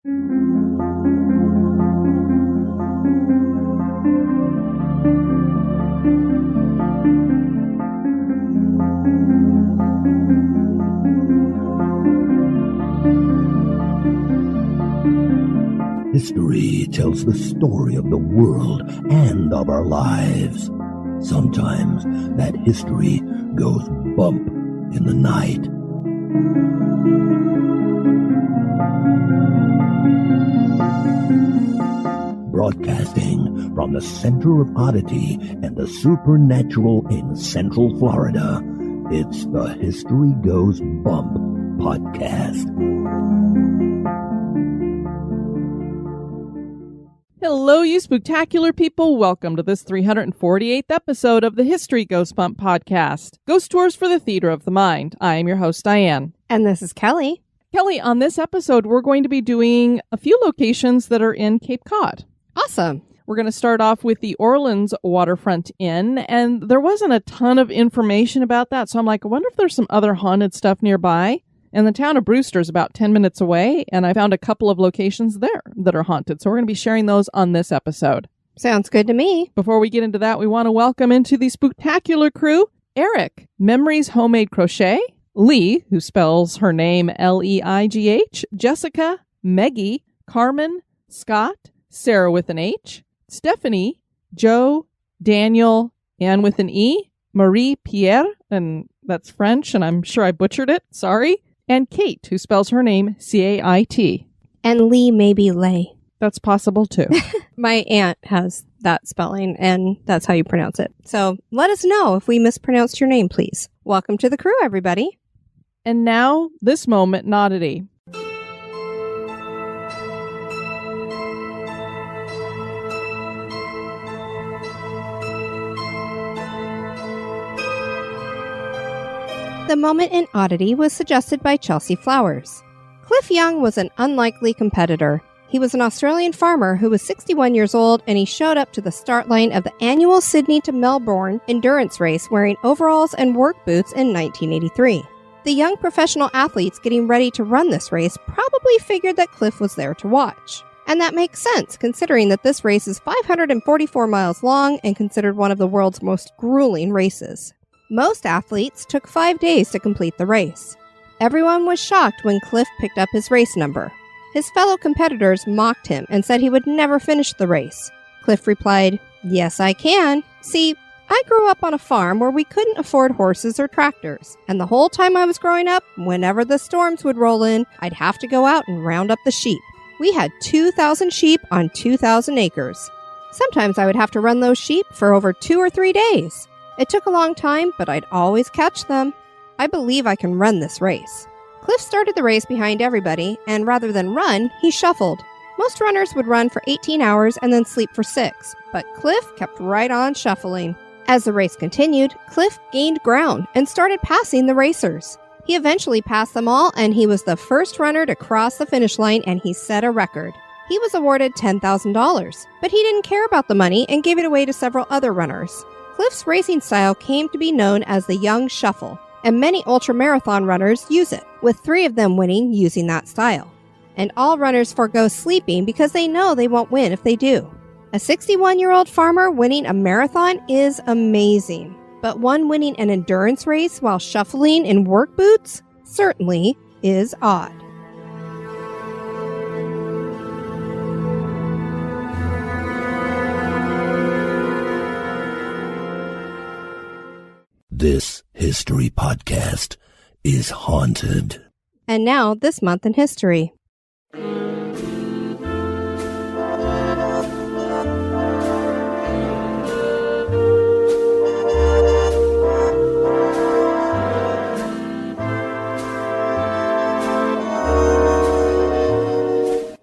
History tells the story of the world and of our lives. Sometimes that history goes bump in the night. Broadcasting from the center of oddity and the supernatural in Central Florida, it's the History Goes Bump podcast. Hello, you spooktacular people. Welcome to this 348th episode of the History Goes Bump podcast. Ghost tours for the theater of the mind. I am your host, Diane. And this is Kelly. Kelly, on this episode, we're going to be doing a few locations that are in Cape Cod. Awesome. We're going to start off with the Orleans Waterfront Inn, and there wasn't a ton of information about that, so I'm like, I wonder if there's some other haunted stuff nearby. And the town of Brewster is about 10 minutes away, and I found a couple of locations there that are haunted. So we're going to be sharing those on this episode. Sounds good to me. Before we get into that, we want to welcome into the spooktacular crew, Eric, Memories Homemade Crochet, Lee, who spells her name Leigh, Jessica, Meggie, Carmen, Scott, Sarah with an H, Stephanie, Joe, Daniel, Anne with an E, Marie Pierre, and that's French, and I'm sure I butchered it, sorry, and Kate, who spells her name Cait. And Lee may be Lay. That's possible, too. My aunt has that spelling, and that's how you pronounce it. So let us know if we mispronounced your name, please. Welcome to the crew, everybody. And now, this moment in Oddity. The moment in Oddity was suggested by Chelsea Flowers. Cliff Young was an unlikely competitor. He was an Australian farmer who was 61 years old, and he showed up to the start line of the annual Sydney to Melbourne endurance race wearing overalls and work boots in 1983. The young professional athletes getting ready to run this race probably figured that Cliff was there to watch. And that makes sense, considering that this race is 544 miles long and considered one of the world's most grueling races. Most athletes took 5 days to complete the race. Everyone was shocked when Cliff picked up his race number. His fellow competitors mocked him and said he would never finish the race. Cliff replied, "Yes, I can. See, I grew up on a farm where we couldn't afford horses or tractors, and the whole time I was growing up, whenever the storms would roll in, I'd have to go out and round up the sheep. We had 2,000 sheep on 2,000 acres. Sometimes I would have to run those sheep for over 2 or 3 days. It took a long time, but I'd always catch them. I believe I can run this race." Cliff started the race behind everybody, and rather than run, he shuffled. Most runners would run for 18 hours and then sleep for 6, but Cliff kept right on shuffling. As the race continued, Cliff gained ground and started passing the racers. He eventually passed them all, and he was the first runner to cross the finish line, and he set a record. He was awarded $10,000, but he didn't care about the money and gave it away to several other runners. Cliff's racing style came to be known as the Young Shuffle, and many ultramarathon runners use it, with 3 of them winning using that style. And all runners forego sleeping because they know they won't win if they do. A 61-year-old farmer winning a marathon is amazing, but one winning an endurance race while shuffling in work boots certainly is odd. This history podcast is haunted. And now, this month in history.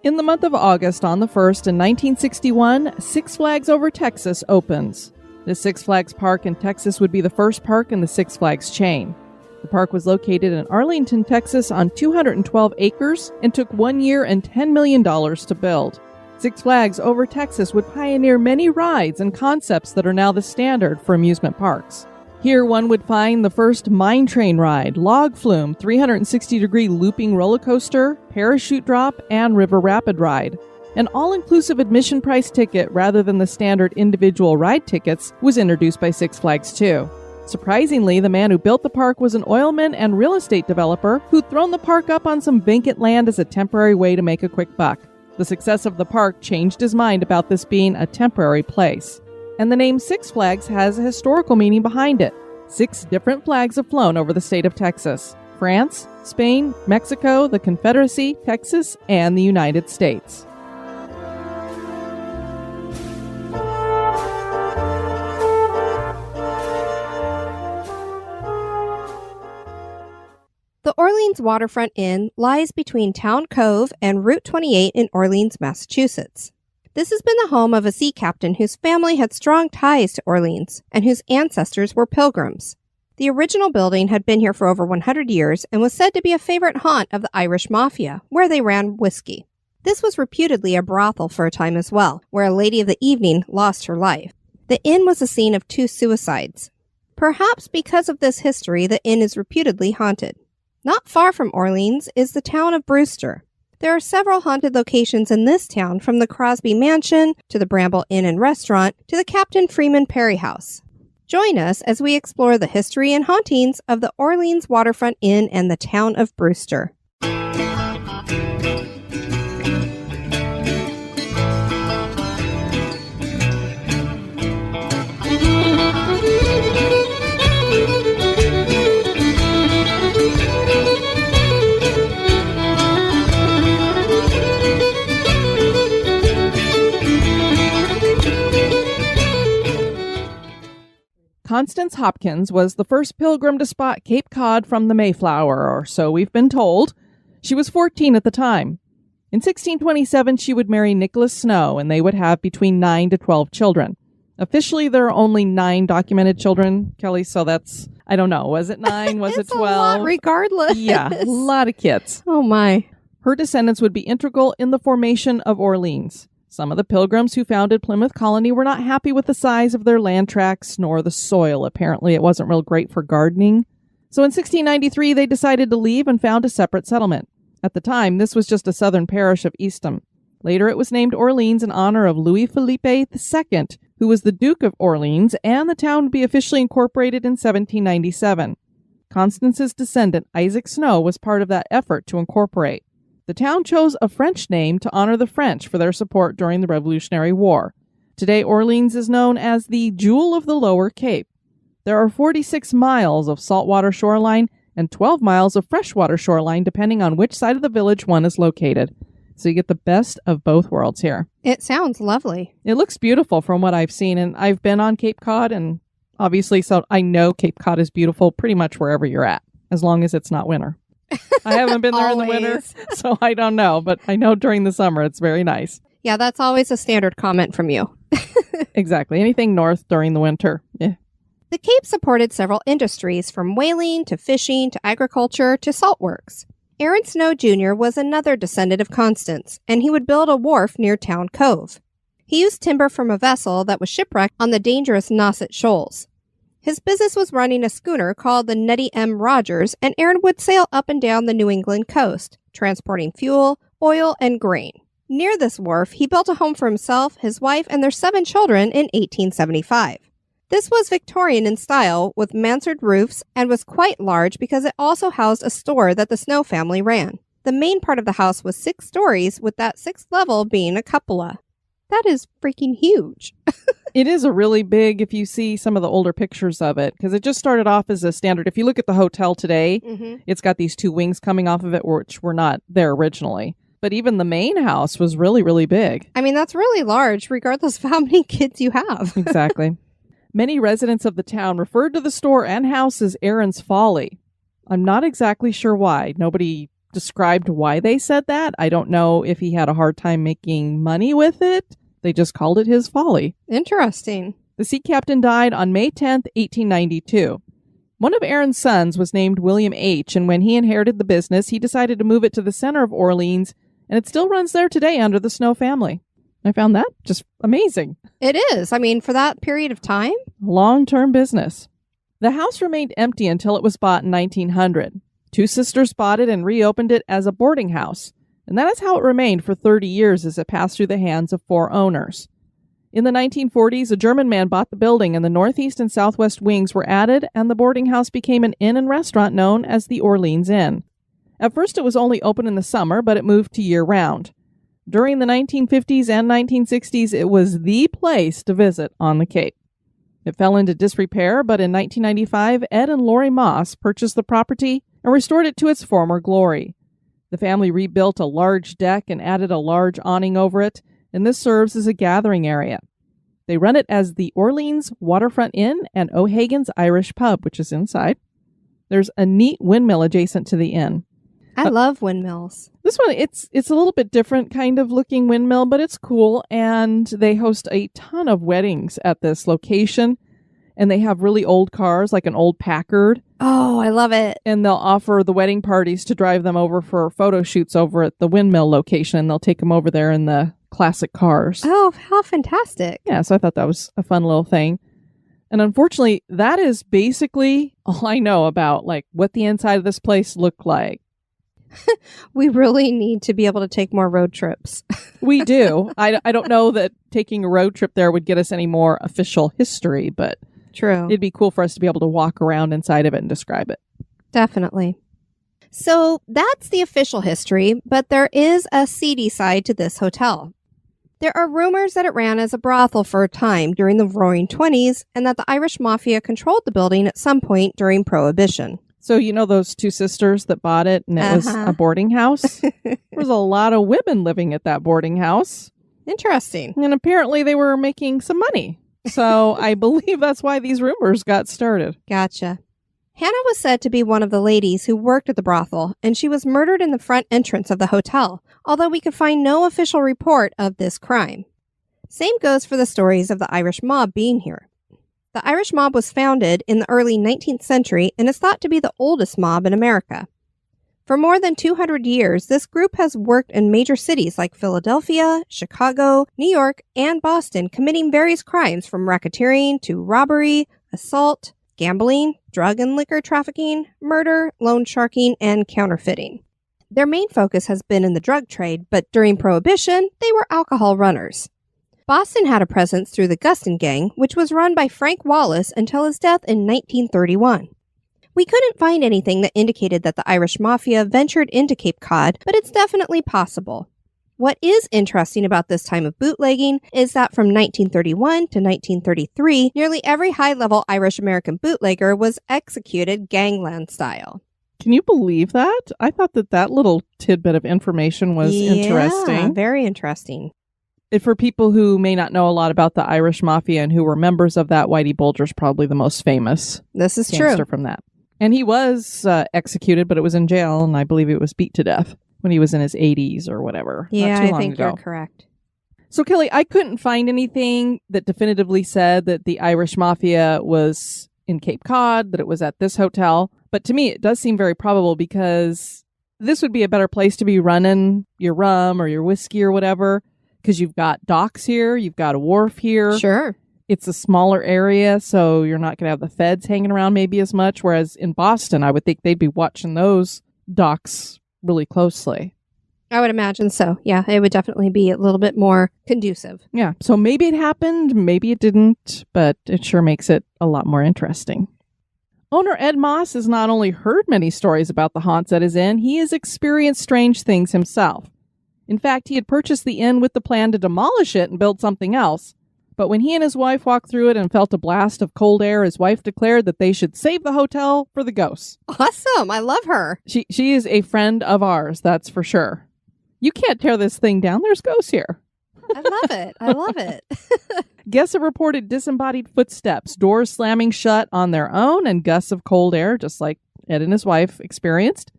In the month of August, on the 1st, in 1961, Six Flags Over Texas opens. The Six Flags Park in Texas would be the first park in the Six Flags chain. The park was located in Arlington, Texas on 212 acres and took 1 year and $10 million to build. Six Flags Over Texas would pioneer many rides and concepts that are now the standard for amusement parks. Here one would find the first mine train ride, log flume, 360-degree looping roller coaster, parachute drop, and river rapid ride. An all-inclusive admission price ticket rather than the standard individual ride tickets was introduced by Six Flags too. Surprisingly, the man who built the park was an oilman and real estate developer who'd thrown the park up on some vacant land as a temporary way to make a quick buck. The success of the park changed his mind about this being a temporary place. And the name Six Flags has a historical meaning behind it. 6 different flags have flown over the state of Texas: France, Spain, Mexico, the Confederacy, Texas, and the United States. The Orleans Waterfront Inn lies between Town Cove and Route 28 in Orleans, Massachusetts. This has been the home of a sea captain whose family had strong ties to Orleans and whose ancestors were pilgrims. The original building had been here for over 100 years and was said to be a favorite haunt of the Irish Mafia, where they ran whiskey. This was reputedly a brothel for a time as well, where a lady of the evening lost her life. The inn was the scene of 2 suicides. Perhaps because of this history, the inn is reputedly haunted. Not far from Orleans is the town of Brewster. There are several haunted locations in this town, from the Crosby Mansion to the Bramble Inn and Restaurant to the Captain Freeman Perry House. Join us as we explore the history and hauntings of the Orleans Waterfront Inn and the town of Brewster. Constance Hopkins was the first pilgrim to spot Cape Cod from the Mayflower, or so we've been told. She was 14 at the time. In 1627, she would marry Nicholas Snow, and they would have between 9 to 12 children. Officially, there are only 9 documented children, Kelly, so that's, I don't know, was it 9, was it 12? A lot regardless. Yeah, a lot of kids. Oh my. Her descendants would be integral in the formation of Orleans. Some of the pilgrims who founded Plymouth Colony were not happy with the size of their land tracts nor the soil. Apparently, it wasn't real great for gardening. So in 1693, they decided to leave and found a separate settlement. At the time, this was just a southern parish of Eastham. Later, it was named Orleans in honor of Louis Philippe II, who was the Duke of Orleans, and the town would be officially incorporated in 1797. Constance's descendant, Isaac Snow, was part of that effort to incorporate. The town chose a French name to honor the French for their support during the Revolutionary War. Today, Orleans is known as the Jewel of the Lower Cape. There are 46 miles of saltwater shoreline and 12 miles of freshwater shoreline, depending on which side of the village one is located. So you get the best of both worlds here. It sounds lovely. It looks beautiful from what I've seen, and I've been on Cape Cod, and obviously, so I know Cape Cod is beautiful pretty much wherever you're at, as long as it's not winter. I haven't been there in the winter, so I don't know, but I know during the summer it's very nice. Yeah, that's always a standard comment from you. Exactly. Anything north during the winter. Yeah. The Cape supported several industries, from whaling to fishing to agriculture to salt works. Aaron Snow Jr. was another descendant of Constance, and he would build a wharf near Town Cove. He used timber from a vessel that was shipwrecked on the dangerous Nauset Shoals. His business was running a schooner called the Nettie M. Rogers, and Aaron would sail up and down the New England coast, transporting fuel, oil, and grain. Near this wharf, he built a home for himself, his wife, and their 7 children in 1875. This was Victorian in style, with mansard roofs, and was quite large because it also housed a store that the Snow family ran. The main part of the house was 6 stories, with that 6th level being a cupola. That is freaking huge. It is a really big, if you see some of the older pictures of it, because it just started off as a standard. If you look at the hotel today, It's got these 2 wings coming off of it, which were not there originally. But even the main house was really, really big. I mean, that's really large, regardless of how many kids you have. Exactly. Many residents of the town referred to the store and house as Aaron's Folly. I'm not exactly sure why. Nobody described why they said that. I don't know if he had a hard time making money with it. They just called it his folly. Interesting. The sea captain died on May 10th, 1892. One of Aaron's sons was named William H., and when he inherited the business, he decided to move it to the center of Orleans, and it still runs there today under the Snow family. I found that just amazing. It is. I mean, for that period of time. Long-term business. The house remained empty until it was bought in 1900. Two sisters bought it and reopened it as a boarding house, and that is how it remained for 30 years as it passed through the hands of 4 owners. In the 1940s, a German man bought the building, and the northeast and southwest wings were added, and the boarding house became an inn and restaurant known as the Orleans Inn. At first, it was only open in the summer, but it moved to year-round. During the 1950s and 1960s, it was the place to visit on the Cape. It fell into disrepair, but in 1995, Ed and Lori Moss purchased the property and restored it to its former glory. The family rebuilt a large deck and added a large awning over it, and this serves as a gathering area. They run it as the Orleans Waterfront Inn and O'Hagan's Irish Pub, which is inside. There's a neat windmill adjacent to the inn. I love windmills. This one, it's a little bit different kind of looking windmill, but it's cool, and they host a ton of weddings at this location, and they have really old cars, like an old Packard. Oh, I love it. And they'll offer the wedding parties to drive them over for photo shoots over at the windmill location, and they'll take them over there in the classic cars. Oh, how fantastic. Yeah, so I thought that was a fun little thing. And unfortunately, that is basically all I know about, like, what the inside of this place looked like. We really need to be able to take more road trips. We do. I don't know that taking a road trip there would get us any more official history, but True. it'd be cool for us to be able to walk around inside of it and describe it. Definitely. So that's the official history, but there is a seedy side to this hotel. There are rumors that it ran as a brothel for a time during the Roaring Twenties and that the Irish Mafia controlled the building at some point during Prohibition. So you know those two sisters that bought it and it was a boarding house? There was a lot of women living at that boarding house. Interesting. And apparently they were making some money. So I believe that's why these rumors got started. Gotcha. Hannah was said to be one of the ladies who worked at the brothel, and she was murdered in the front entrance of the hotel, although we could find no official report of this crime. Same goes for the stories of the Irish mob being here. The Irish mob was founded in the early 19th century and is thought to be the oldest mob in America. For more than 200 years, this group has worked in major cities like Philadelphia, Chicago, New York, and Boston, committing various crimes from racketeering to robbery, assault, gambling, drug and liquor trafficking, murder, loan sharking, and counterfeiting. Their main focus has been in the drug trade, but during Prohibition, they were alcohol runners. Boston had a presence through the Guston Gang, which was run by Frank Wallace until his death in 1931. We couldn't find anything that indicated that the Irish Mafia ventured into Cape Cod, but it's definitely possible. What is interesting about this time of bootlegging is that from 1931 to 1933, nearly every high-level Irish-American bootlegger was executed gangland style. Can you believe that? I thought that little tidbit of information was interesting. Very interesting. For people who may not know a lot about the Irish Mafia and who were members of that, Whitey Bulger's probably the most famous This is gangster true. from that. And he was executed, but it was in jail, and I believe he was beat to death when he was in his 80s or whatever. Yeah, not too I long think ago. you're correct. So, Kelly, I couldn't find anything that definitively said that the Irish Mafia was in Cape Cod, that it was at this hotel. But to me, it does seem very probable because this would be a better place to be running your rum or your whiskey or whatever, because you've got docks here, you've got a wharf here. Sure. It's a smaller area, so you're not going to have the feds hanging around maybe as much, whereas in Boston, I would think they'd be watching those docks really closely. I would imagine so. Yeah, it would definitely be a little bit more conducive. Yeah, so maybe it happened, maybe it didn't, but it sure makes it a lot more interesting. Owner Ed Moss has not only heard many stories about the haunts at his inn, he has experienced strange things himself. In fact, he had purchased the inn with the plan to demolish it and build something else. But when he and his wife walked through it and felt a blast of cold air, his wife declared that they should save the hotel for the ghosts. Awesome. I love her. She is a friend of ours, that's for sure. You can't tear this thing down. There's ghosts here. I love it. I love it. Guests have reported disembodied footsteps, doors slamming shut on their own, and gusts of cold air, just like Ed and his wife experienced.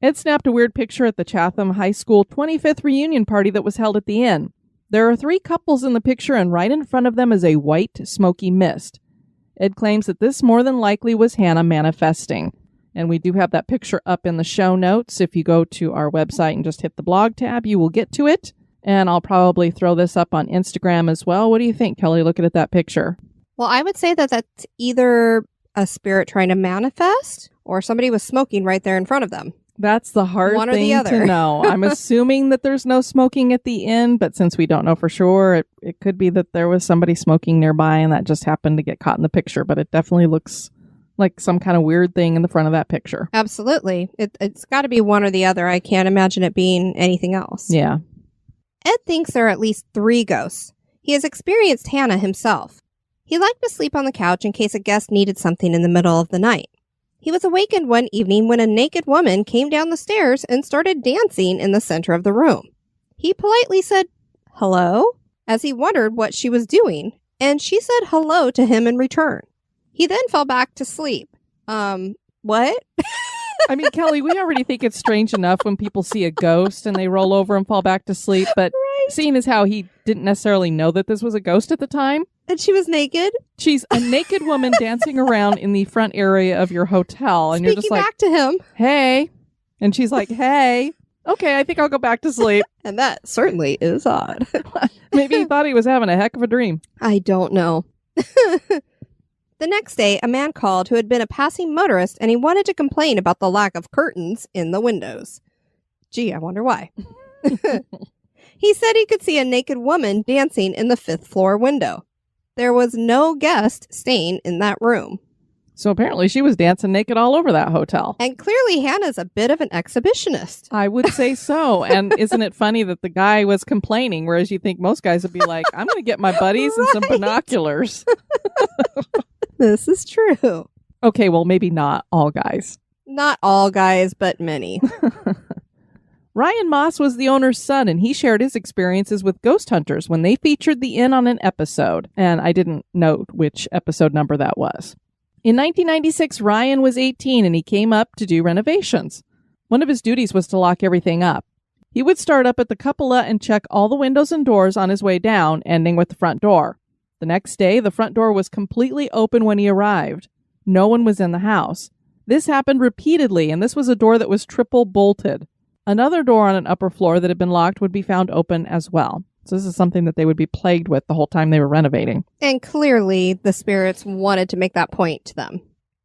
Ed snapped a weird picture at the Chatham High School 25th reunion party that was held at the inn. There are 3 couples in the picture, and right in front of them is a white, smoky mist. Ed claims that this more than likely was Hannah manifesting. And we do have that picture up in the show notes. If you go to our website and just hit the blog tab, you will get to it. And I'll probably throw this up on Instagram as well. What do you think, Kelly, looking at that picture? Well, I would say that that's either a spirit trying to manifest or somebody was smoking right there in front of them. That's the hard One or the thing other. to know. I'm assuming that there's no smoking at the inn, but since we don't know for sure, it could be that there was somebody smoking nearby and that just happened to get caught in the picture. But it definitely looks like some kind of weird thing in the front of that picture. Absolutely. It's got to be one or the other. I can't imagine it being anything else. Yeah. Ed thinks there are at least 3 ghosts. He has experienced Hannah himself. He liked to sleep on the couch in case a guest needed something in the middle of the night. He was awakened one evening when a naked woman came down the stairs and started dancing in the center of the room. He politely said, "Hello?" as he wondered what she was doing, and she said hello to him in return. He then fell back to sleep. What? I mean, Kelly, we already think it's strange enough when people see a ghost and they roll over and fall back to sleep, but seeing as how he didn't necessarily know that this was a ghost at the time. And she was naked? She's a naked woman dancing around in the front area of your hotel. And you're just like, back to him. Hey. And she's like, hey. Okay, I think I'll go back to sleep. And that certainly is odd. Maybe he thought he was having a heck of a dream. I don't know. The next day, a man called who had been a passing motorist, and he wanted to complain about the lack of curtains in the windows. Gee, I wonder why. He said he could see a naked woman dancing in the 5th floor window. There was no guest staying in that room. So apparently she was dancing naked all over that hotel. And clearly Hannah's a bit of an exhibitionist. I would say so. And isn't it funny that the guy was complaining, whereas you think most guys would be like, I'm going to get my buddies and some binoculars. This is true. Okay, well, maybe not all guys. Not all guys, but many. Ryan Moss was the owner's son, and he shared his experiences with ghost hunters when they featured the inn on an episode. And I didn't note which episode number that was. In 1996, Ryan was 18, and he came up to do renovations. One of his duties was to lock everything up. He would start up at the cupola and check all the windows and doors on his way down, ending with the front door. The next day, the front door was completely open when he arrived. No one was in the house. This happened repeatedly, and this was a door that was triple bolted. Another door on an upper floor that had been locked would be found open as well. So this is something that they would be plagued with the whole time they were renovating. And clearly the spirits wanted to make that point to them.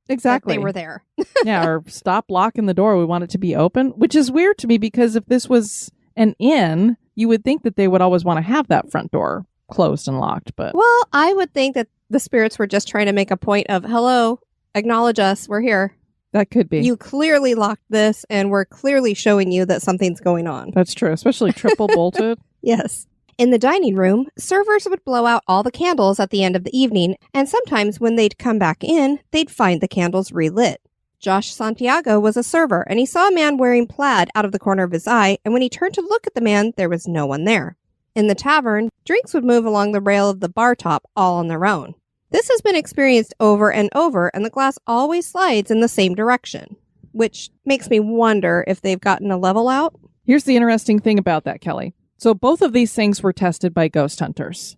Exactly. They were there. Yeah, or stop locking the door. We want it to be open, which is weird to me because if this was an inn, you would think that they would always want to have that front door closed and locked. But well, I would think that the spirits were just trying to make a point of, hello, acknowledge us, we're here. That could be. You clearly locked this, and we're clearly showing you that something's going on. That's true, especially triple bolted. Yes. In the dining room, servers would blow out all the candles at the end of the evening, and sometimes when they'd come back in, they'd find the candles relit. Josh Santiago was a server, and he saw a man wearing plaid out of the corner of his eye, and when he turned to look at the man, there was no one there. In the tavern, drinks would move along the rail of the bar top all on their own. This has been experienced over and over, and the glass always slides in the same direction, which makes me wonder if they've gotten a level out. Here's the interesting thing about that, Kelly. So both of these things were tested by ghost hunters.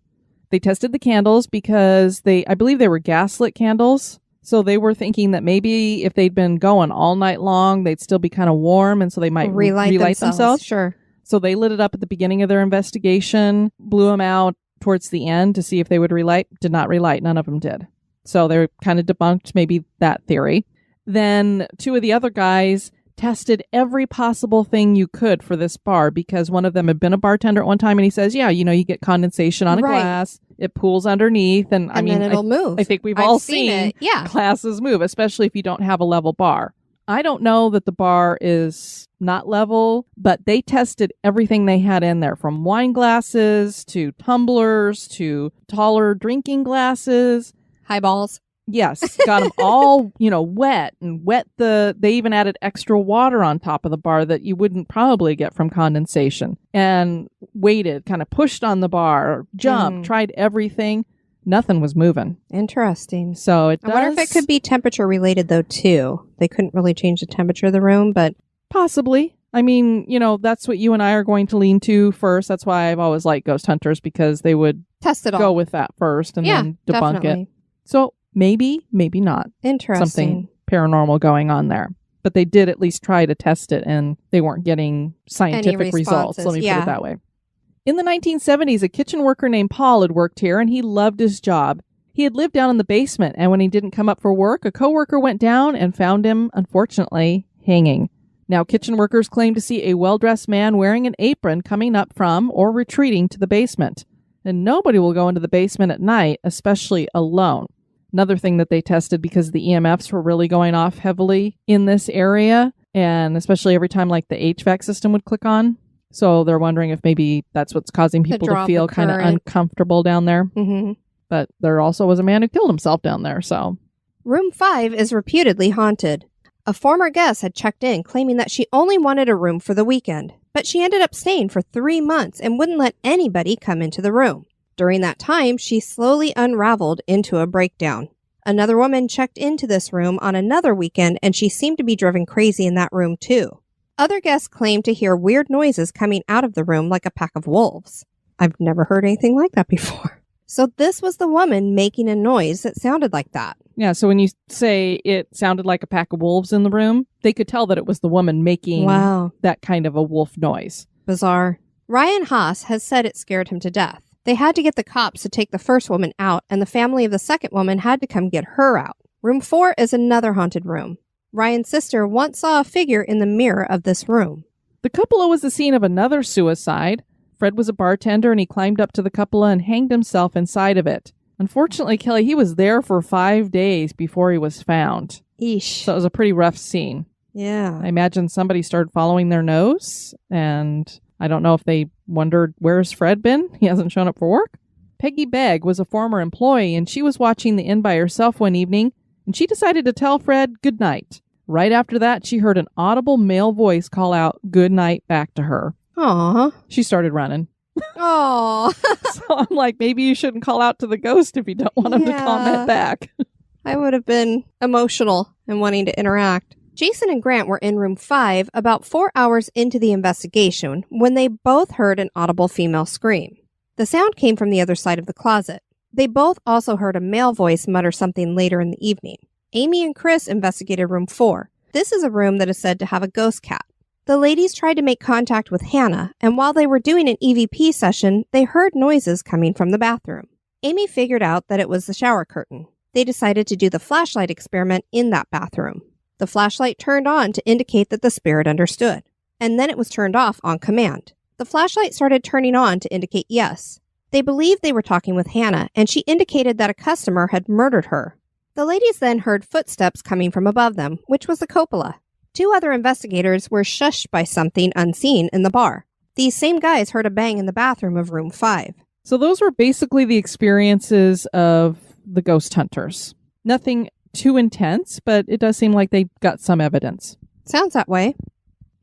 They tested the candles because I believe they were gaslit candles. So they were thinking that maybe if they'd been going all night long, they'd still be kind of warm, and so they might relight themselves. Sure. So they lit it up at the beginning of their investigation, blew them out towards the end to see if they would relight. Did not relight. None of them did. So they kind of debunked maybe that theory. Then 2 of the other guys tested every possible thing you could for this bar because one of them had been a bartender at one time, and he says, yeah, you get condensation on a glass. It pools underneath. And I mean, then it'll move. I think we've all seen it. Yeah. Glasses move, especially if you don't have a level bar. I don't know that the bar is not level, but they tested everything they had in there, from wine glasses to tumblers to taller drinking glasses. Highballs. Yes, got them all, wet they even added extra water on top of the bar that you wouldn't probably get from condensation, and waited, kind of pushed on the bar, jumped, tried everything. Nothing was moving. Interesting. So I wonder if it could be temperature related though too. They couldn't really change the temperature of the room, but possibly. I mean, that's what you and I are going to lean to first. That's why I've always liked ghost hunters, because they would test it all. Go with that first and then debunk definitely. it. So maybe not. Interesting. Something paranormal going on there. But they did at least try to test it, and they weren't getting scientific results. Let me put it that way. In the 1970s, a kitchen worker named Paul had worked here, and he loved his job. He had lived down in the basement, and when he didn't come up for work, a coworker went down and found him, unfortunately, hanging. Now, kitchen workers claim to see a well-dressed man wearing an apron coming up from or retreating to the basement. And nobody will go into the basement at night, especially alone. Another thing that they tested, because the EMFs were really going off heavily in this area, and especially every time like the HVAC system would click on. So they're wondering if maybe that's what's causing people to feel kind of uncomfortable down there. Mm-hmm. But there also was a man who killed himself down there, so. Room 5 is reputedly haunted. A former guest had checked in claiming that she only wanted a room for the weekend, but she ended up staying for 3 months and wouldn't let anybody come into the room. During that time, she slowly unraveled into a breakdown. Another woman checked into this room on another weekend, and she seemed to be driven crazy in that room too. Other guests claimed to hear weird noises coming out of the room like a pack of wolves. I've never heard anything like that before. So this was the woman making a noise that sounded like that. Yeah, so when you say it sounded like a pack of wolves in the room, they could tell that it was the woman making that kind of a wolf noise. Bizarre. Ryan Haas has said it scared him to death. They had to get the cops to take the first woman out, and the family of the second woman had to come get her out. Room 4 is another haunted room. Ryan's sister once saw a figure in the mirror of this room. The cupola was the scene of another suicide. Fred was a bartender, and he climbed up to the cupola and hanged himself inside of it. Unfortunately, Kelly, he was there for 5 days before he was found. Eesh. So it was a pretty rough scene. Yeah. I imagine somebody started following their nose, and I don't know if they wondered, where's Fred been? He hasn't shown up for work. Peggy Begg was a former employee, and she was watching the inn by herself one evening, and she decided to tell Fred good night. Right after that, she heard an audible male voice call out good night back to her. Aww. She started running. Aww. So I'm like, maybe you shouldn't call out to the ghost if you don't want him to comment back. I would have been emotional and wanting to interact. Jason and Grant were in room 5 about 4 hours into the investigation when they both heard an audible female scream. The sound came from the other side of the closet. They both also heard a male voice mutter something later in the evening. Amy and Chris investigated room 4. This is a room that is said to have a ghost cat. The ladies tried to make contact with Hannah, and while they were doing an EVP session, they heard noises coming from the bathroom. Amy figured out that it was the shower curtain. They decided to do the flashlight experiment in that bathroom. The flashlight turned on to indicate that the spirit understood, and then it was turned off on command. The flashlight started turning on to indicate yes. They believed they were talking with Hannah, and she indicated that a customer had murdered her. The ladies then heard footsteps coming from above them, which was the cupola. 2 other investigators were shushed by something unseen in the bar. These same guys heard a bang in the bathroom of room 5. So those were basically the experiences of the ghost hunters. Nothing too intense, but it does seem like they got some evidence. Sounds that way.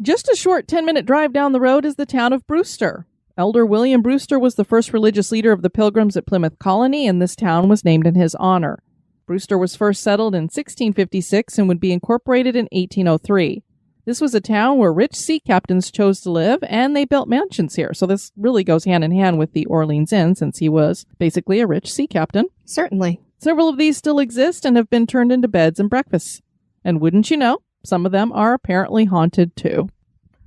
Just a short 10-minute drive down the road is the town of Brewster. Elder William Brewster was the first religious leader of the Pilgrims at Plymouth Colony, and this town was named in his honor. Brewster was first settled in 1656 and would be incorporated in 1803. This was a town where rich sea captains chose to live, and they built mansions here. So this really goes hand in hand with the Orleans Inn, since he was basically a rich sea captain. Certainly. Several of these still exist and have been turned into beds and breakfasts. And wouldn't you know, some of them are apparently haunted too.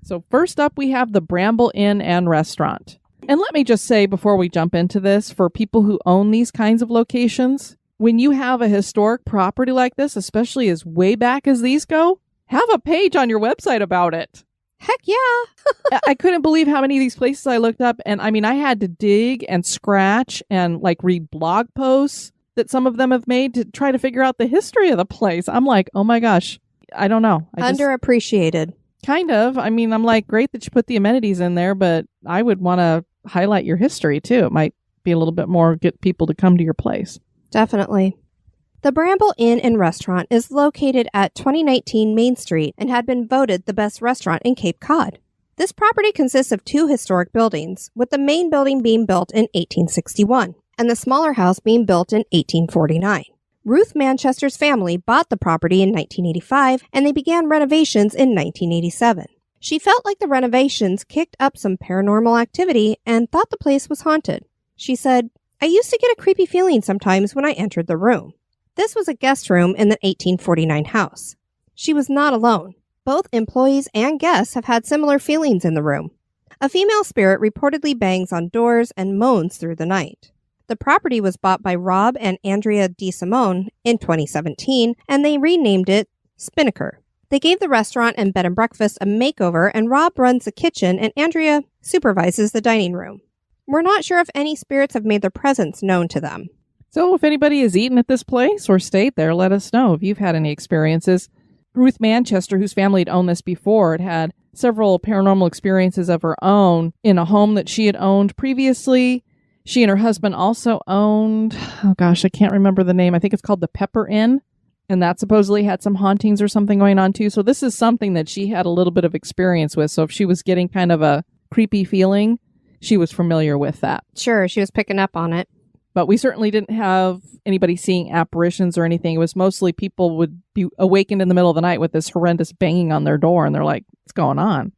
So first up, we have the Bramble Inn and Restaurant. And let me just say before we jump into this, for people who own these kinds of locations, when you have a historic property like this, especially as way back as these go, have a page on your website about it. Heck yeah. I couldn't believe how many of these places I looked up. And I mean, I had to dig and scratch and like read blog posts that some of them have made to try to figure out the history of the place. I'm like, oh my gosh, I don't know. Underappreciated. Kind of. I mean, I'm like, great that you put the amenities in there, but I would want to highlight your history too. It might be a little bit more, get people to come to your place. Definitely. The Bramble Inn and Restaurant is located at 2019 Main Street and had been voted the best restaurant in Cape Cod. This property consists of 2 historic buildings, with the main building being built in 1861 and the smaller house being built in 1849. Ruth Manchester's family bought the property in 1985 and they began renovations in 1987. She felt like the renovations kicked up some paranormal activity and thought the place was haunted. She said, "I used to get a creepy feeling sometimes when I entered the room." This was a guest room in the 1849 house. She was not alone. Both employees and guests have had similar feelings in the room. A female spirit reportedly bangs on doors and moans through the night. The property was bought by Rob and Andrea DeSimone in 2017, and they renamed it Spinnaker. They gave the restaurant and bed and breakfast a makeover, and Rob runs the kitchen and Andrea supervises the dining room. We're not sure if any spirits have made their presence known to them. So if anybody has eaten at this place or stayed there, let us know if you've had any experiences. Ruth Manchester, whose family had owned this before, had several paranormal experiences of her own in a home that she had owned previously. She and her husband also owned, I can't remember the name. I think it's called the Pepper Inn. And that supposedly had some hauntings or something going on too. So this is something that she had a little bit of experience with. So if she was getting kind of a creepy feeling, she was familiar with that. Sure, she was picking up on it. But we certainly didn't have anybody seeing apparitions or anything. It was mostly people would be awakened in the middle of the night with this horrendous banging on their door. And they're like, what's going on?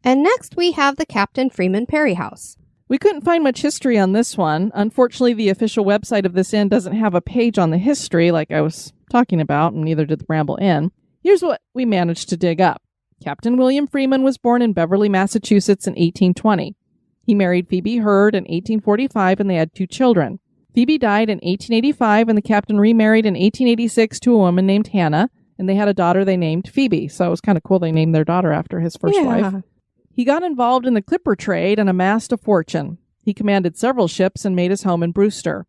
And next we have the Captain Freeman Perry House. We couldn't find much history on this one. Unfortunately, the official website of this inn doesn't have a page on the history like I was talking about, and neither did the Bramble Inn. Here's what we managed to dig up. Captain William Freeman was born in Beverly, Massachusetts in 1820. He married Phoebe Hurd in 1845, and they had 2 children. Phoebe died in 1885, and the captain remarried in 1886 to a woman named Hannah, and they had a daughter they named Phoebe. So it was kind of cool they named their daughter after his first wife. He got involved in the clipper trade and amassed a fortune. He commanded several ships and made his home in Brewster.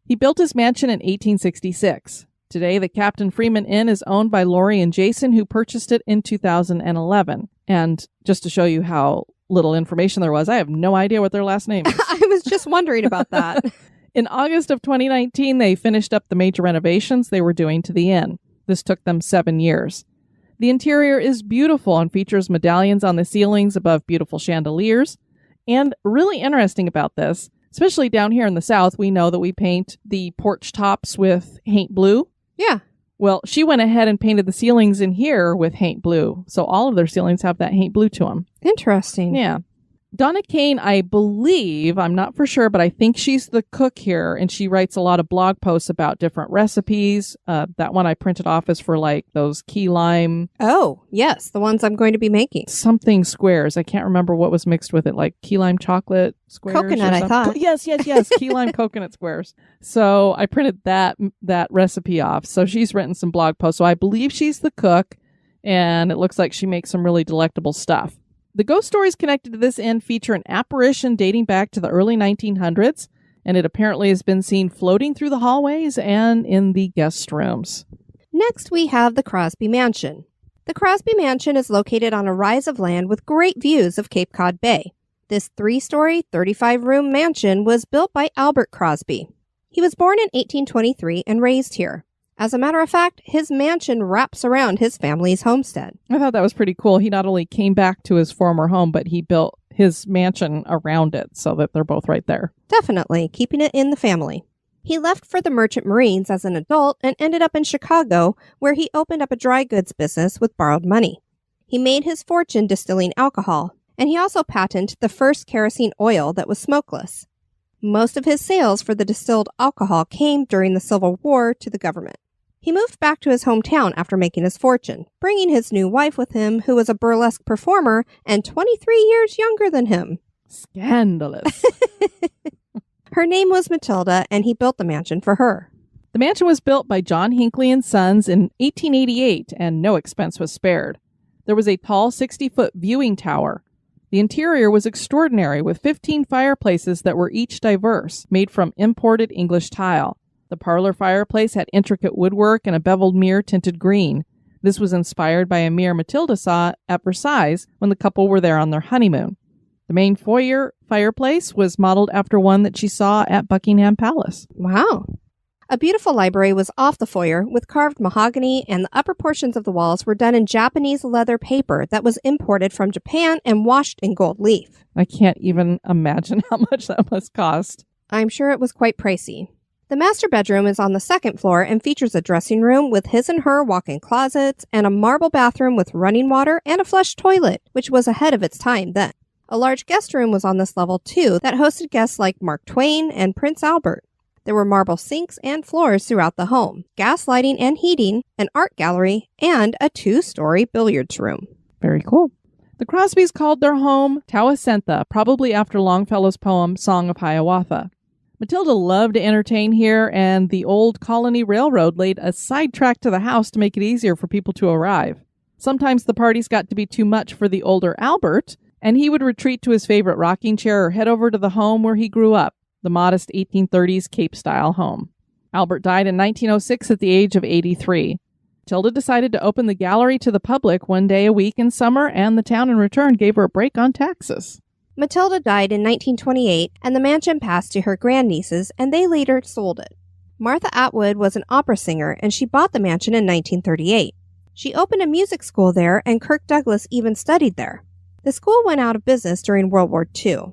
He built his mansion in 1866. Today, the Captain Freeman Inn is owned by Lori and Jason, who purchased it in 2011. And just to show you how little information there was, I have no idea what their last name is. I was just wondering about that. In August of 2019, they finished up the major renovations they were doing to the inn. This took them 7 years. The interior is beautiful and features medallions on the ceilings above beautiful chandeliers. And really interesting about this, especially down here in the South, we know that we paint the porch tops with haint blue. Yeah. Well, she went ahead and painted the ceilings in here with haint blue. So all of their ceilings have that haint blue to them. Interesting. Yeah. Donna Kane, I believe, I'm not for sure, but I think she's the cook here, and she writes a lot of blog posts about different recipes. That one I printed off is for like those key lime. Oh, yes, the ones I'm going to be making. Something squares. I can't remember what was mixed with it, like key lime chocolate squares. Coconut, I thought. Yes. Key lime coconut squares. So I printed that recipe off. So she's written some blog posts. So I believe she's the cook, and it looks like she makes some really delectable stuff. The ghost stories connected to this inn feature an apparition dating back to the early 1900s, and it apparently has been seen floating through the hallways and in the guest rooms. Next, we have the Crosby Mansion. The Crosby Mansion is located on a rise of land with great views of Cape Cod Bay. This 3-story, 35-room mansion was built by Albert Crosby. He was born in 1823 and raised here. As a matter of fact, his mansion wraps around his family's homestead. I thought that was pretty cool. He not only came back to his former home, but he built his mansion around it so that they're both right there. Definitely, keeping it in the family. He left for the Merchant Marines as an adult and ended up in Chicago, where he opened up a dry goods business with borrowed money. He made his fortune distilling alcohol, and he also patented the first kerosene oil that was smokeless. Most of his sales for the distilled alcohol came during the Civil War to the government. He moved back to his hometown after making his fortune, bringing his new wife with him, who was a burlesque performer and 23 years younger than him. Scandalous. Her name was Matilda, and he built the mansion for her. The mansion was built by John Hinckley and Sons in 1888, and no expense was spared. There was a tall 60-foot viewing tower. The interior was extraordinary, with 15 fireplaces that were each diverse, made from imported English tile. The parlor fireplace had intricate woodwork and a beveled mirror tinted green. This was inspired by a mirror Matilda saw at Versailles when the couple were there on their honeymoon. The main foyer fireplace was modeled after one that she saw at Buckingham Palace. Wow. A beautiful library was off the foyer with carved mahogany, and the upper portions of the walls were done in Japanese leather paper that was imported from Japan and washed in gold leaf. I can't even imagine how much that must cost. I'm sure it was quite pricey. The master bedroom is on the second floor and features a dressing room with his and her walk-in closets and a marble bathroom with running water and a flush toilet, which was ahead of its time then. A large guest room was on this level too that hosted guests like Mark Twain and Prince Albert. There were marble sinks and floors throughout the home, gas lighting and heating, an art gallery, and a 2-story billiards room. Very cool. The Crosbys called their home Tawasentha, probably after Longfellow's poem Song of Hiawatha. Matilda loved to entertain here, and the old Colony Railroad laid a side track to the house to make it easier for people to arrive. Sometimes the parties got to be too much for the older Albert, and he would retreat to his favorite rocking chair or head over to the home where he grew up, the modest 1830s Cape-style home. Albert died in 1906 at the age of 83. Matilda decided to open the gallery to the public one day a week in summer, and the town in return gave her a break on taxes. Matilda died in 1928, and the mansion passed to her grandnieces, and they later sold it. Martha Atwood was an opera singer, and she bought the mansion in 1938. She opened a music school there, and Kirk Douglas even studied there. The school went out of business during World War II.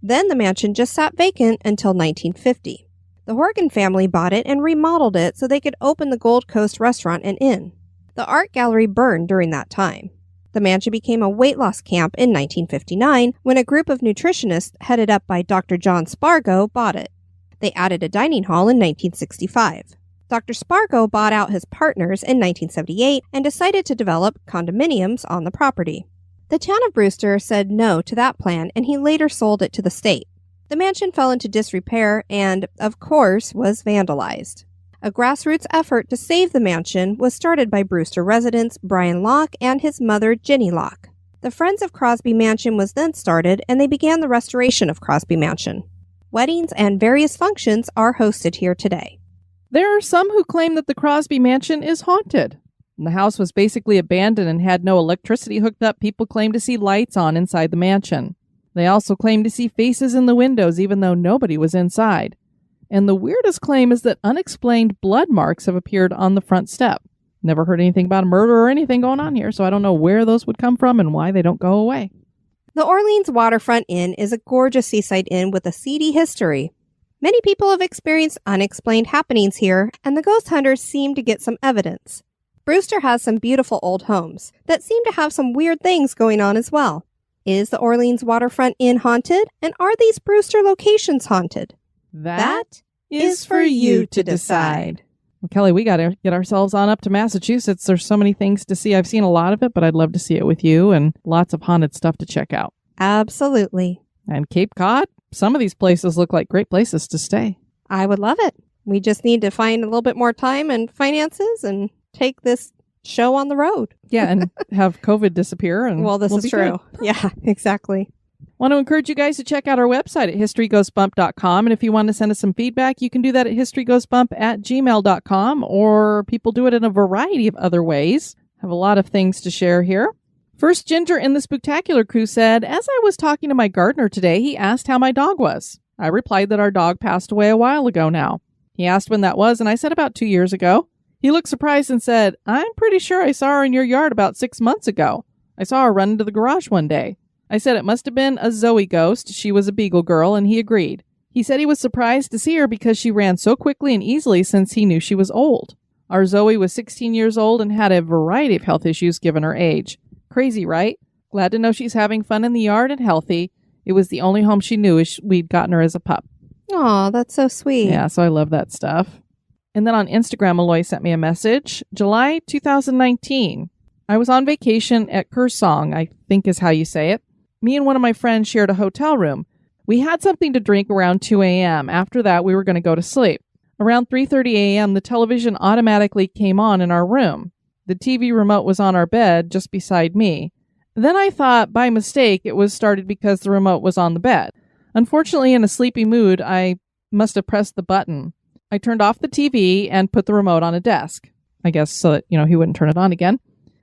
Then the mansion just sat vacant until 1950. The Horgan family bought it and remodeled it so they could open the Gold Coast Restaurant and Inn. The art gallery burned during that time. The mansion became a weight loss camp in 1959 when a group of nutritionists headed up by Dr. John Spargo bought it. They added a dining hall in 1965. Dr. Spargo bought out his partners in 1978 and decided to develop condominiums on the property. The town of Brewster said no to that plan, and he later sold it to the state. The mansion fell into disrepair and, of course, was vandalized. A grassroots effort to save the mansion was started by Brewster residents Brian Locke and his mother, Jenny Locke. The Friends of Crosby Mansion was then started, and they began the restoration of Crosby Mansion. Weddings and various functions are hosted here today. There are some who claim that the Crosby Mansion is haunted. When the house was basically abandoned and had no electricity hooked up, people claim to see lights on inside the mansion. They also claim to see faces in the windows, even though nobody was inside. And the weirdest claim is that unexplained blood marks have appeared on the front step. Never heard anything about a murder or anything going on here, so I don't know where those would come from and why they don't go away. The Orleans Waterfront Inn is a gorgeous seaside inn with a seedy history. Many people have experienced unexplained happenings here, and the ghost hunters seem to get some evidence. Brewster has some beautiful old homes that seem to have some weird things going on as well. Is the Orleans Waterfront Inn haunted? And are these Brewster locations haunted? That is for you to decide. Well, Kelly, we got to get ourselves on up to Massachusetts. There's so many things to see. I've seen a lot of it, but I'd love to see it with you and lots of haunted stuff to check out. Absolutely. And Cape Cod, some of these places look like great places to stay. I would love it. We just need to find a little bit more time and finances and take this show on the road. Yeah, and have COVID disappear. And well, this is true. Good. Yeah, exactly. Want to encourage you guys to check out our website at historygoesbump.com. And if you want to send us some feedback, you can do that at historygoesbump@gmail.com, or people do it in a variety of other ways. Have a lot of things to share here. First Ginger in the Spooktacular crew said, as I was talking to my gardener today, he asked how my dog was. I replied that our dog passed away a while ago now. He asked when that was, and I said about 2 years ago. He looked surprised and said, I'm pretty sure I saw her in your yard about 6 months ago. I saw her run into the garage one day. I said it must have been a Zoe ghost. She was a beagle girl, and he agreed. He said he was surprised to see her because she ran so quickly and easily since he knew she was old. Our Zoe was 16 years old and had a variety of health issues given her age. Crazy, right? Glad to know she's having fun in the yard and healthy. It was the only home she knew as we'd gotten her as a pup. Aw, that's so sweet. Yeah, so I love that stuff. And then on Instagram, Aloy sent me a message. July 2019. I was on vacation at Kersong, I think is how you say it. Me and one of my friends shared a hotel room. We had something to drink around 2 a.m. After that, we were going to go to sleep. Around 3:30 a.m., the television automatically came on in our room. The TV remote was on our bed just beside me. Then I thought, by mistake, it was started because the remote was on the bed. Unfortunately, in a sleepy mood, I must have pressed the button. I turned off the TV and put the remote on a desk. I guess so that, he wouldn't turn it on again.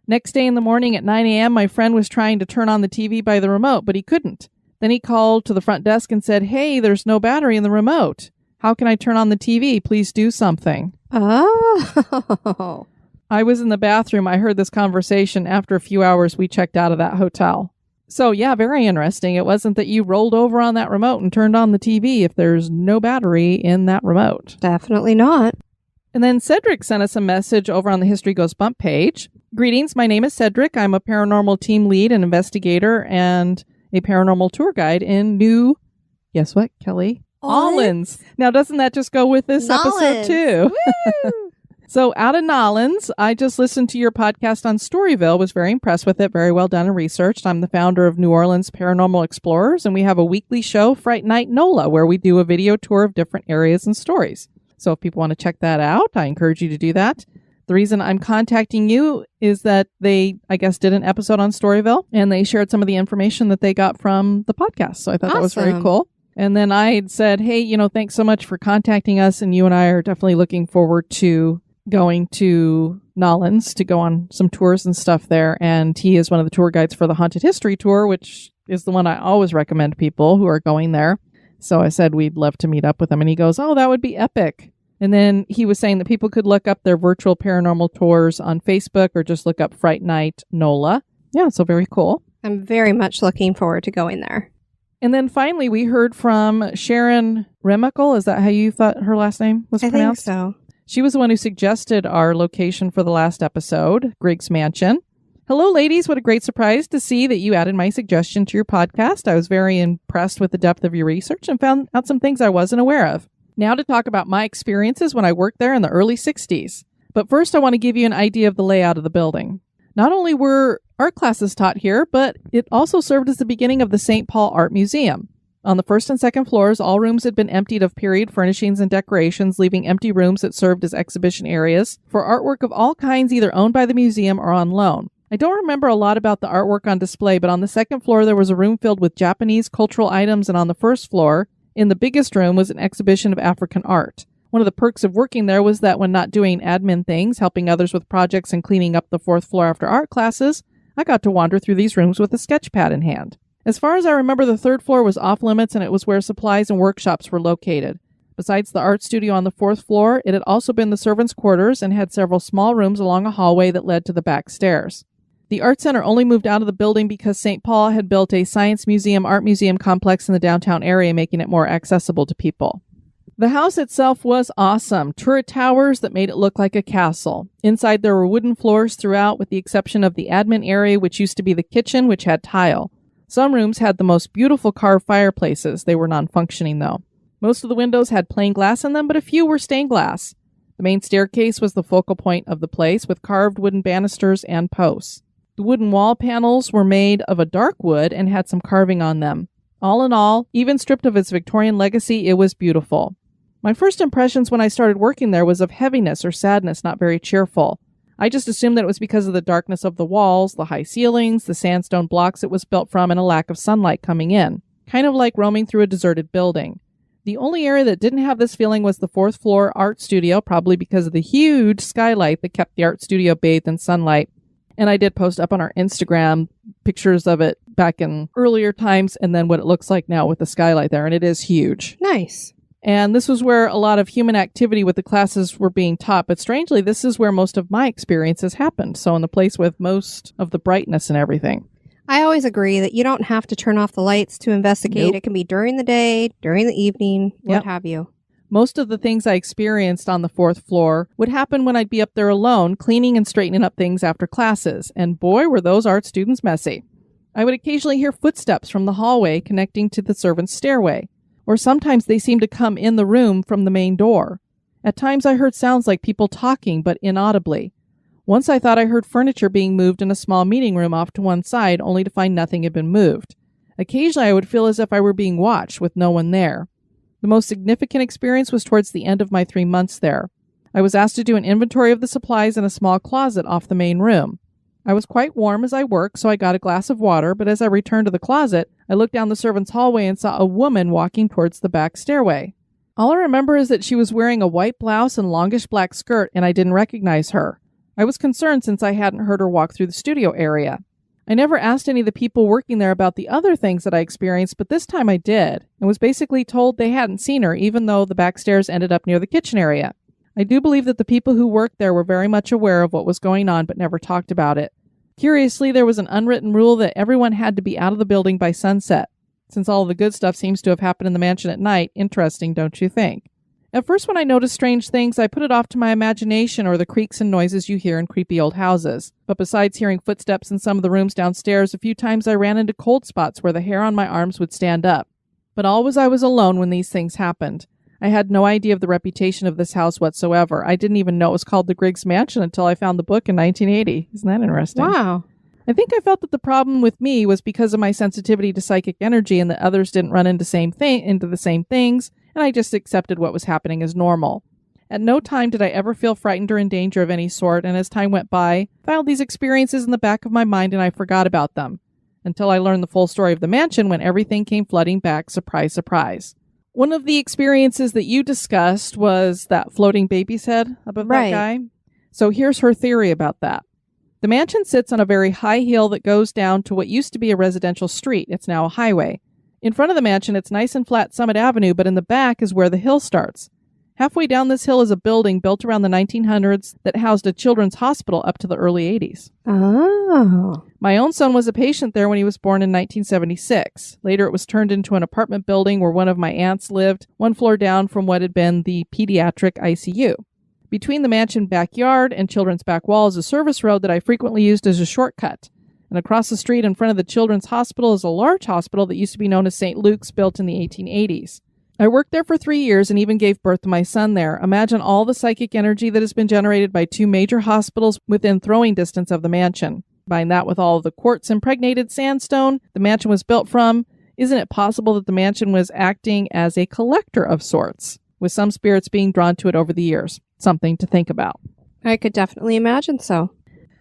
Next day in the morning at 9 a.m., my friend was trying to turn on the TV by the remote, but he couldn't. Then he called to the front desk and said, hey, there's no battery in the remote. How can I turn on the TV? Please do something. Oh. I was in the bathroom. I heard this conversation. After a few hours, we checked out of that hotel. So, yeah, very interesting. It wasn't that you rolled over on that remote and turned on the TV if there's no battery in that remote. Definitely not. And then Cedric sent us a message over on the History Goes Bump page. Greetings, my name is Cedric. I'm a paranormal team lead and investigator and a paranormal tour guide in guess what, Kelly? Orleans. Now, doesn't that just go with this episode, too? So out of Nollins, I just listened to your podcast on Storyville, was very impressed with it, very well done and researched. I'm the founder of New Orleans Paranormal Explorers, and we have a weekly show, Fright Night NOLA, where we do a video tour of different areas and stories. So if people want to check that out, I encourage you to do that. The reason I'm contacting you is that they, I guess, did an episode on Storyville, and they shared some of the information that they got from the podcast. So I thought that was very cool. And then I had said, hey, thanks so much for contacting us, and you and I are definitely looking forward to going to Nollins to go on some tours and stuff there. And he is one of the tour guides for the Haunted History Tour, which is the one I always recommend people who are going there. So I said we'd love to meet up with him. And he goes, oh, that would be epic. And then he was saying that people could look up their virtual paranormal tours on Facebook or just look up Fright Night NOLA. Yeah, so very cool. I'm very much looking forward to going there. And then finally, we heard from Sharon Remickle. Is that how you thought her last name was pronounced? I think so. She was the one who suggested our location for the last episode, Griggs Mansion. Hello, ladies. What a great surprise to see that you added my suggestion to your podcast. I was very impressed with the depth of your research and found out some things I wasn't aware of. Now to talk about my experiences when I worked there in the early 60s. But first, I want to give you an idea of the layout of the building. Not only were art classes taught here, but it also served as the beginning of the St. Paul Art Museum. On the first and second floors, all rooms had been emptied of period furnishings and decorations, leaving empty rooms that served as exhibition areas for artwork of all kinds either owned by the museum or on loan. I don't remember a lot about the artwork on display, but on the second floor there was a room filled with Japanese cultural items, and on the first floor, in the biggest room, was an exhibition of African art. One of the perks of working there was that when not doing admin things, helping others with projects and cleaning up the fourth floor after art classes, I got to wander through these rooms with a sketch pad in hand. As far as I remember, the third floor was off limits, and it was where supplies and workshops were located. Besides the art studio on the fourth floor, it had also been the servants' quarters and had several small rooms along a hallway that led to the back stairs. The art center only moved out of the building because St. Paul had built a science museum, art museum complex in the downtown area, making it more accessible to people. The house itself was awesome. Turret towers that made it look like a castle. Inside there were wooden floors throughout, with the exception of the admin area, which used to be the kitchen, which had tile. Some rooms had the most beautiful carved fireplaces. They were non-functioning, though. Most of the windows had plain glass in them, but a few were stained glass. The main staircase was the focal point of the place, with carved wooden banisters and posts. The wooden wall panels were made of a dark wood and had some carving on them. All in all, even stripped of its Victorian legacy, it was beautiful. My first impressions when I started working there was of heaviness or sadness, not very cheerful. I just assumed that it was because of the darkness of the walls, the high ceilings, the sandstone blocks it was built from, and a lack of sunlight coming in. Kind of like roaming through a deserted building. The only area that didn't have this feeling was the fourth floor art studio, probably because of the huge skylight that kept the art studio bathed in sunlight. And I did post up on our Instagram pictures of it back in earlier times, and then what it looks like now with the skylight there, and it is huge. Nice. And this was where a lot of human activity with the classes were being taught. But strangely, this is where most of my experiences happened. So in the place with most of the brightness and everything. I always agree that you don't have to turn off the lights to investigate. Nope. It can be during the day, during the evening, what have you. Most of the things I experienced on the fourth floor would happen when I'd be up there alone, cleaning and straightening up things after classes. And boy, were those art students messy. I would occasionally hear footsteps from the hallway connecting to the servants' stairway. Or sometimes they seemed to come in the room from the main door. At times I heard sounds like people talking, but inaudibly. Once I thought I heard furniture being moved in a small meeting room off to one side, only to find nothing had been moved. Occasionally I would feel as if I were being watched, with no one there. The most significant experience was towards the end of my 3 months there. I was asked to do an inventory of the supplies in a small closet off the main room. I was quite warm as I worked, so I got a glass of water, but as I returned to the closet, I looked down the servants' hallway and saw a woman walking towards the back stairway. All I remember is that she was wearing a white blouse and longish black skirt, and I didn't recognize her. I was concerned since I hadn't heard her walk through the studio area. I never asked any of the people working there about the other things that I experienced, but this time I did, and was basically told they hadn't seen her, even though the back stairs ended up near the kitchen area. I do believe that the people who worked there were very much aware of what was going on, but never talked about it. Curiously, there was an unwritten rule that everyone had to be out of the building by sunset. Since all of the good stuff seems to have happened in the mansion at night, interesting, don't you think? At first, when I noticed strange things, I put it off to my imagination or the creaks and noises you hear in creepy old houses. But besides hearing footsteps in some of the rooms downstairs, a few times I ran into cold spots where the hair on my arms would stand up. But always I was alone when these things happened. I had no idea of the reputation of this house whatsoever. I didn't even know it was called the Griggs Mansion until I found the book in 1980. Isn't that interesting? Wow. I think I felt that the problem with me was because of my sensitivity to psychic energy and that others didn't run into the same things, and I just accepted what was happening as normal. At no time did I ever feel frightened or in danger of any sort, and as time went by, I filed these experiences in the back of my mind and I forgot about them. Until I learned the full story of the mansion when everything came flooding back, surprise, surprise. One of the experiences that you discussed was that floating baby's head above that guy. So here's her theory about that. The mansion sits on a very high hill that goes down to what used to be a residential street. It's now a highway. In front of the mansion, it's nice and flat Summit Avenue, but in the back is where the hill starts. Halfway down this hill is a building built around the 1900s that housed a children's hospital up to the early 80s. Oh. My own son was a patient there when he was born in 1976. Later, it was turned into an apartment building where one of my aunts lived, one floor down from what had been the pediatric ICU. Between the mansion backyard and children's back wall is a service road that I frequently used as a shortcut. And across the street in front of the children's hospital is a large hospital that used to be known as St. Luke's, built in the 1880s. I worked there for 3 years and even gave birth to my son there. Imagine all the psychic energy that has been generated by 2 major hospitals within throwing distance of the mansion. Combine that with all of the quartz-impregnated sandstone the mansion was built from. Isn't it possible that the mansion was acting as a collector of sorts, with some spirits being drawn to it over the years? Something to think about. I could definitely imagine so.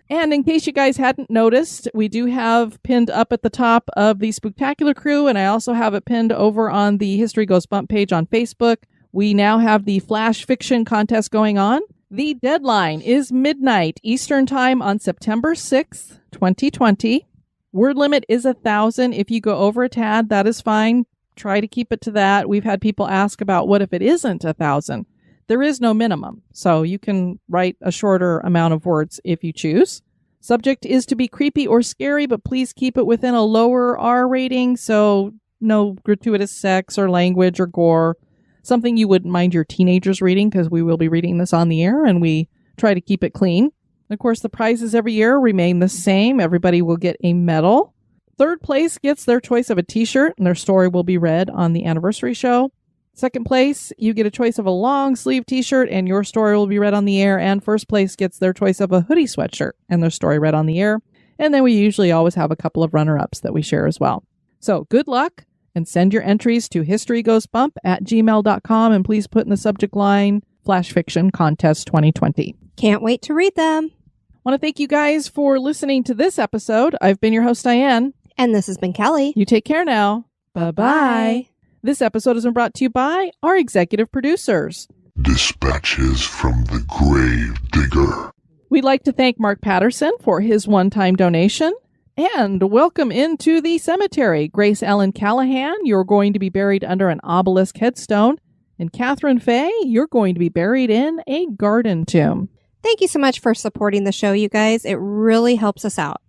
And in case you guys hadn't noticed, we do have pinned up at the top of the Spooktacular Crew, and I also have it pinned over on the History Goes Bump page on Facebook. We now have the Flash Fiction contest going on. The deadline is midnight Eastern Time on September 6th, 2020. Word limit is 1,000. If you go over a tad, that is fine. Try to keep it to that. We've had people ask about what if it isn't 1,000. There is no minimum, so you can write a shorter amount of words if you choose. Subject is to be creepy or scary, but please keep it within a lower R rating, so no gratuitous sex or language or gore. Something you wouldn't mind your teenagers reading, because we will be reading this on the air, and we try to keep it clean. Of course, the prizes every year remain the same. Everybody will get a medal. Third place gets their choice of a t-shirt, and their story will be read on the anniversary show. Second place, you get a choice of a long sleeve t-shirt and your story will be read on the air. And first place gets their choice of a hoodie sweatshirt and their story read on the air. And then we usually always have a couple of runner-ups that we share as well. So good luck and send your entries to historygoesbump@gmail.com and please put in the subject line Flash Fiction Contest 2020. Can't wait to read them. I want to thank you guys for listening to this episode. I've been your host, Diane. And this has been Kelly. You take care now. Bye-bye. This episode has been brought to you by our executive producers. Dispatches from the Grave Digger. We'd like to thank Mark Patterson for his one-time donation. And welcome into the cemetery. Grace Ellen Callahan, you're going to be buried under an obelisk headstone. And Catherine Fay, you're going to be buried in a garden tomb. Thank you so much for supporting the show, you guys. It really helps us out.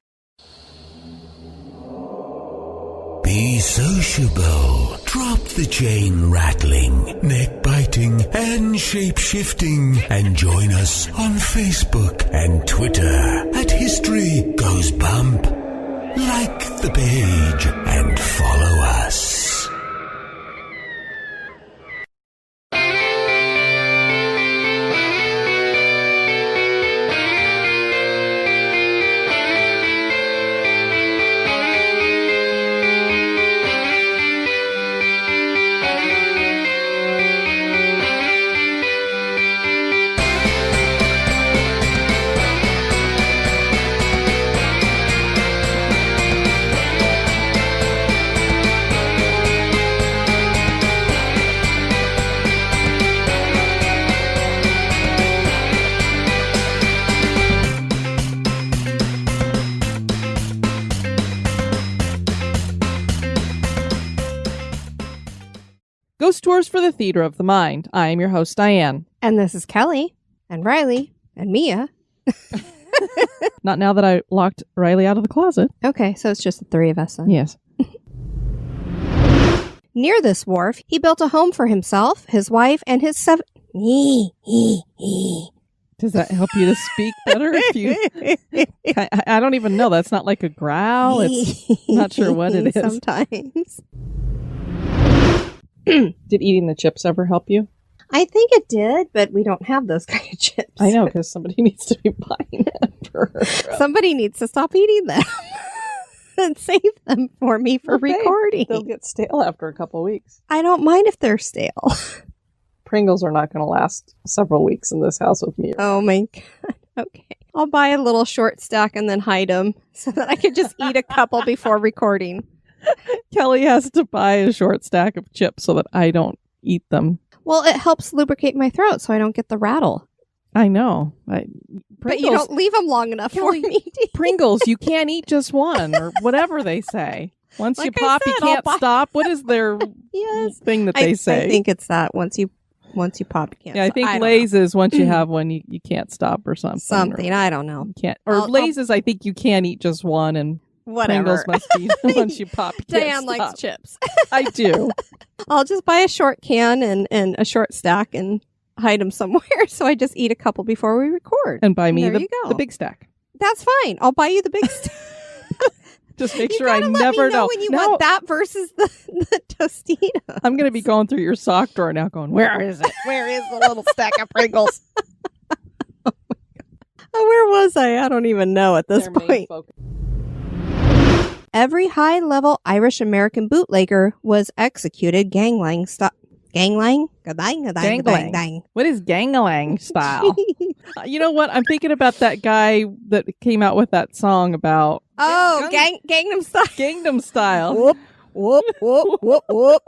Be sociable. Drop the chain rattling, neck biting, and shape shifting, and join us on Facebook and Twitter at History Goes Bump. Like the page and follow us. Ghost Tours for the Theater of the Mind. I am your host, Diane. And this is Kelly and Riley and Mia. Not now that I locked Riley out of the closet. Okay, so it's just the three of us then. Yes. Near this wharf, he built a home for himself, his wife, and his seven... Does that help you to speak better? If you, I don't even know. That's not like a growl. It's not sure what it is. Sometimes. Did eating the chips ever help you? I think it did, but we don't have those kind of chips. I know, because somebody needs to be buying it. Somebody needs to stop eating them and save them for me for recording. They'll get stale after a couple weeks. I don't mind if they're stale. Pringles are not going to last several weeks in this house with me. Oh my God. Okay. I'll buy a little short stack and then hide them so that I could just eat a couple before recording. Kelly has to buy a short stack of chips so that I don't eat them. Well, it helps lubricate my throat so I don't get the rattle. I know. But you don't leave them long enough Kelly, for me to eat. Pringles, you can't eat just one or whatever they say. Once Like you pop, I you said, can't stop. What is their thing that they say? I think it's that once you pop, you can't. Yeah, I think Lay's is once you have one, you can't stop or something. Something. I don't know. You can't. Or Lay's is I think you can't eat just one, and whatever. Pringles must be once you pop. You Diane can't likes stop. chips. I do. I'll just buy a short can and a short stack and hide them somewhere. So I just eat a couple before we record. And buy me There you go. the big stack. That's fine. I'll buy you the big stack. Just make You sure I gotta never let me know when you want that versus the Tostito. I'm going to be going through your sock drawer now going, where is it? Where is the little stack of Pringles? Oh, where was I? I don't even know at this Their main point. focus. Every high-level Irish-American bootlegger was executed ganglang style. Ganglang? Ganglang. What is ganglang style? You know what? I'm thinking about that guy that came out with that song about Oh, Gangnam Style. Gangnam Style. Whoop, whoop, whoop, whoop, whoop.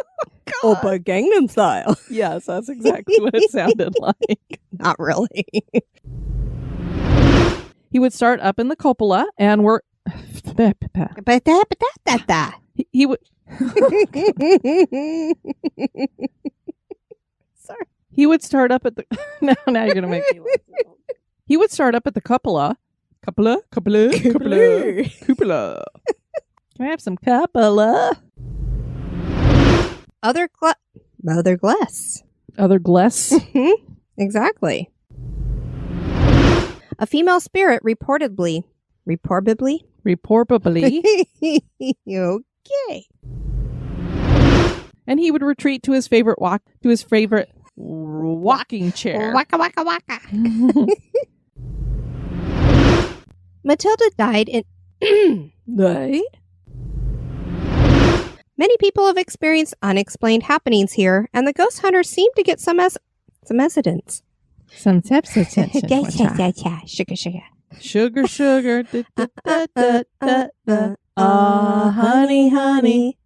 Oppa Gangnam Style. Yes, that's exactly what it sounded like. Not really. He would start up in the cupola and work. He would. Sorry. He would start up at the. Now you're gonna make me laugh. He would start up at the cupola. Cupola. Can I have some cupola? Other glass. Other glass. Exactly. A female spirit reportedly. Reportedly. Okay. And he would retreat to his favorite rocking chair. Waka waka waka. Matilda died in. Died? Many people have experienced unexplained happenings here, and the ghost hunters seem to get some evidence. Some tips. Sugar. Sugar. Honey.